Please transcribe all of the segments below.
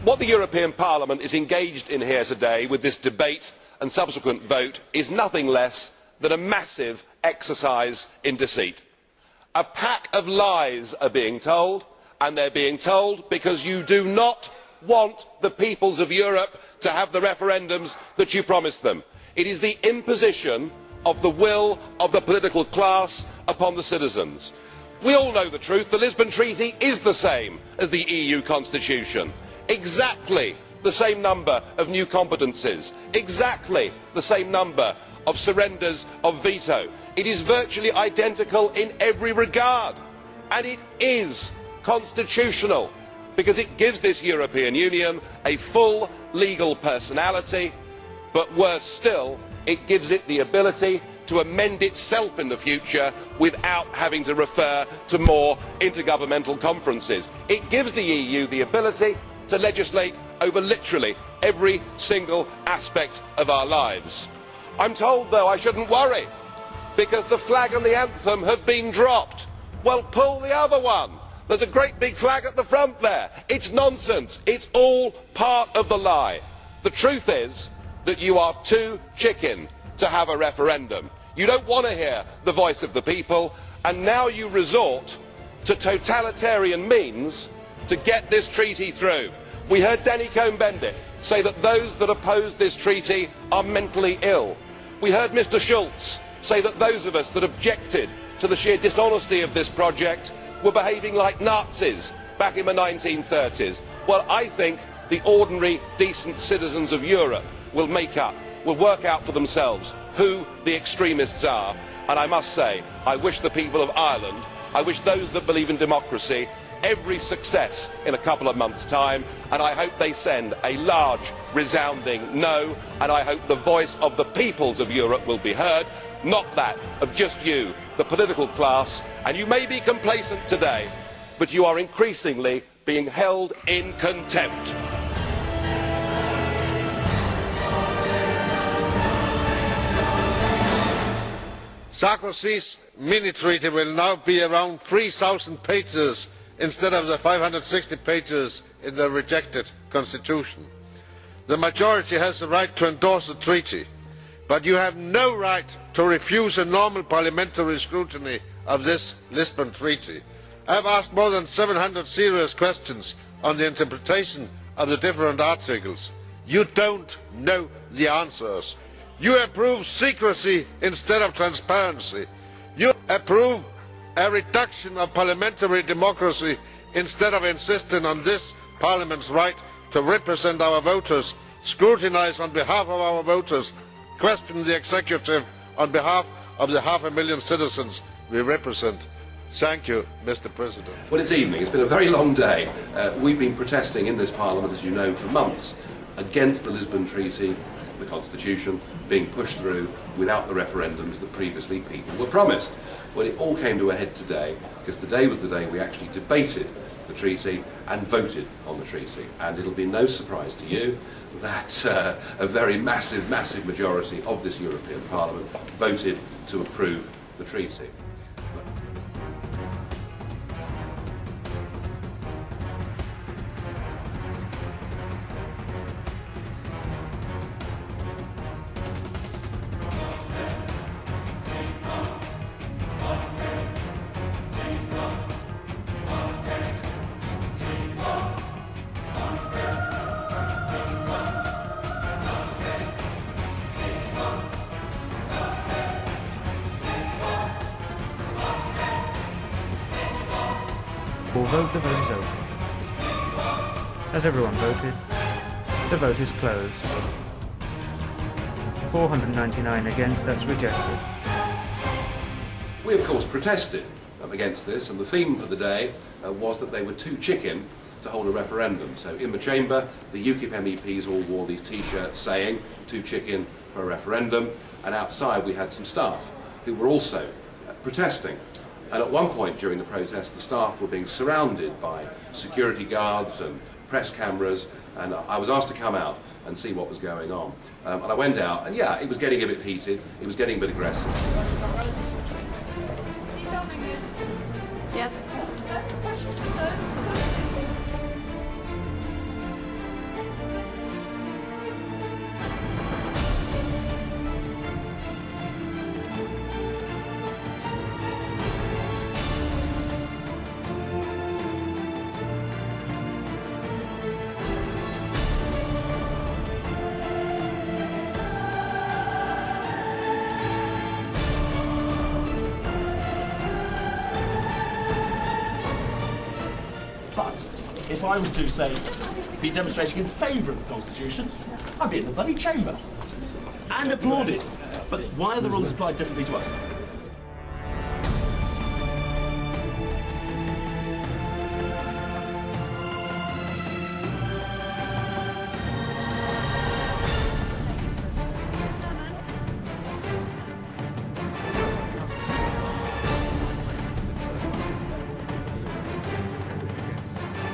What the European Parliament is engaged in here today with this debate and subsequent vote is nothing less than a massive exercise in deceit. A pack of lies are being told, and they are being told because you do not want the peoples of Europe to have the referendums that you promised them. It is the imposition of the will of the political class upon the citizens. We all know the truth. The Lisbon Treaty is the same as the EU Constitution. Exactly the same number of new competences, exactly the same number of surrenders of veto. It is virtually identical in every regard, and it is constitutional because it gives this European Union a full legal personality, but worse still, it gives it the ability to amend itself in the future without having to refer to more intergovernmental conferences. It gives the EU the ability to legislate over literally every single aspect of our lives. I'm told, though, I shouldn't worry because the flag and the anthem have been dropped. Well, pull the other one. There's a great big flag at the front there. It's nonsense. It's all part of the lie. The truth is that you are too chicken to have a referendum. You don't want to hear the voice of the people, and now you resort to totalitarian means to get this treaty through. We heard Danny Cohn-Bendit say that those that oppose this treaty are mentally ill. We heard Mr Schulz say that those of us that objected to the sheer dishonesty of this project were behaving like Nazis back in the 1930s. Well, I think the ordinary, decent citizens of Europe will work out for themselves who the extremists are. And I must say, I wish the people of Ireland, I wish those that believe in democracy, every success in a couple of months' time, and I hope they send a large, resounding no, and I hope the voice of the peoples of Europe will be heard, not that of just you, the political class. And you may be complacent today, but you are increasingly being held in contempt. Sarkozy's mini-treaty will now be around 3,000 pages instead of the 560 pages in the rejected constitution. The majority has the right to endorse the treaty, but you have no right to refuse a normal parliamentary scrutiny of this Lisbon Treaty. I have asked more than 700 serious questions on the interpretation of the different articles. You don't know the answers. You approve secrecy instead of transparency. You approve a reduction of parliamentary democracy instead of insisting on this Parliament's right to represent our voters, scrutinise on behalf of our voters, question the executive on behalf of the 500,000 citizens we represent. Thank you, Mr. President. Well, it's evening. It's been a very long day. We've been protesting in this Parliament, as you know, for months against the Lisbon Treaty, the Constitution, being pushed through without the referendums that previously people were promised. Well, it all came to a head today because today was the day we actually debated the treaty and voted on the treaty. And it'll be no surprise to you that a very massive majority of this European Parliament voted to approve the treaty. Vote. The vote is open. Has everyone voted? The vote is closed. 499 against, that's rejected. We of course protested against this, and the theme for the day was that they were too chicken to hold a referendum. So in the chamber, the UKIP MEPs all wore these t-shirts saying too chicken for a referendum, and outside we had some staff who were also protesting. And at one point during the protest, the staff were being surrounded by security guards and press cameras, and I was asked to come out and see what was going on. And I went out, and yeah, it was getting a bit heated, it was getting a bit aggressive. Yes. if I was to, say, be demonstrating in favour of the Constitution, I'd be in the bloody chamber. And applauded. But why are the rules applied differently to us?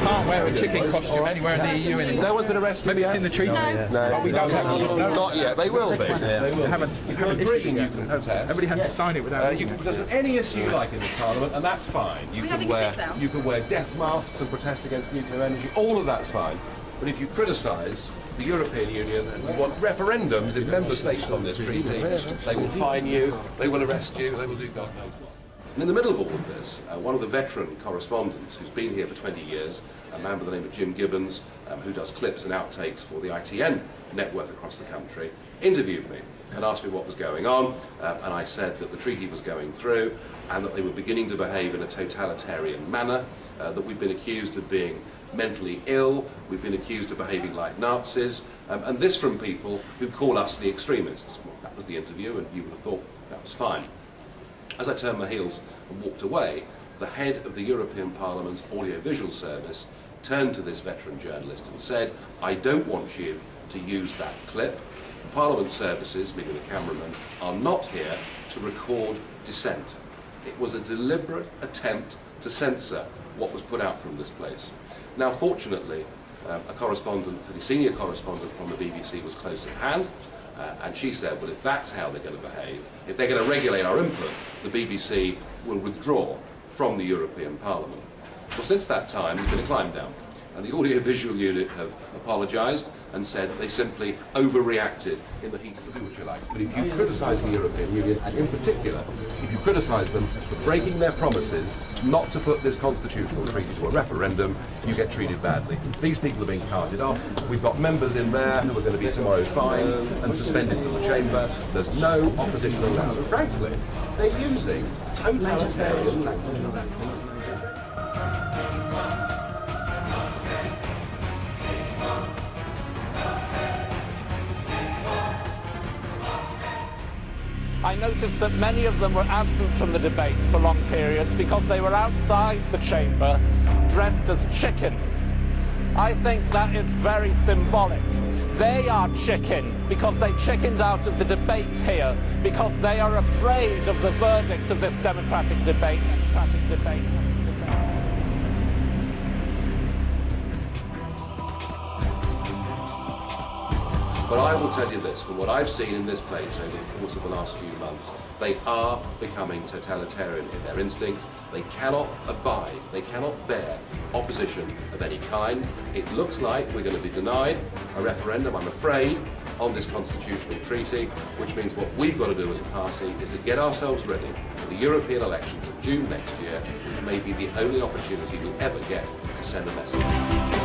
Can't wear a chicken costume anywhere in the EU anymore. No one's been arrested Maybe yet? it's in the treaty. No. But we don't have no. Not yet. They will be. If you're agreeing, you can protest. Everybody has to sign it without. There's any issue you like in this Parliament, and that's fine. You can wear death masks and protest against nuclear energy. All of that's fine. But if you criticise the European Union and you want referendums in member states on this treaty, they will fine you, they will arrest you, they will do God knows what. And in the middle of all of this, one of the veteran correspondents who's been here for 20 years, a man by the name of Jim Gibbons, who does clips and outtakes for the ITN network across the country, interviewed me and asked me what was going on, and I said that the treaty was going through and that they were beginning to behave in a totalitarian manner, that we've been accused of being mentally ill, we've been accused of behaving like Nazis, and this from people who call us the extremists. Well, that was the interview, and you would have thought that was fine. As I turned my heels and walked away, the head of the European Parliament's audiovisual service turned to this veteran journalist and said, "I don't want you to use that clip. Parliament services, meaning the cameraman, are not here to record dissent." It was a deliberate attempt to censor what was put out from this place. Now, fortunately, a correspondent, the senior correspondent from the BBC was close at hand, and she said, well, if that's how they're going to behave, if they're going to regulate our input, the BBC will withdraw from the European Parliament. Well, since that time, there's been a climb down, and the audiovisual unit have apologised and said they simply overreacted in the heat of the do what you like. But if you criticise the European Union, and in particular, if you criticise them for breaking their promises not to put this constitutional treaty to a referendum, you get treated badly. These people are being carted off. We've got members in there who are going to be tomorrow fined and suspended from the chamber. There's no opposition allowed. And frankly, they're using totalitarian tactics. I noticed that many of them were absent from the debates for long periods because they were outside the chamber dressed as chickens. I think that is very symbolic. They are chicken because they chickened out of the debate here because they are afraid of the verdict of this democratic debate. But I will tell you this, from what I've seen in this place over the course of the last few months, they are becoming totalitarian in their instincts. They cannot abide, they cannot bear opposition of any kind. It looks like we're going to be denied a referendum, I'm afraid, on this constitutional treaty, which means what we've got to do as a party is to get ourselves ready for the European elections of June next year, which may be the only opportunity we'll ever get to send a message.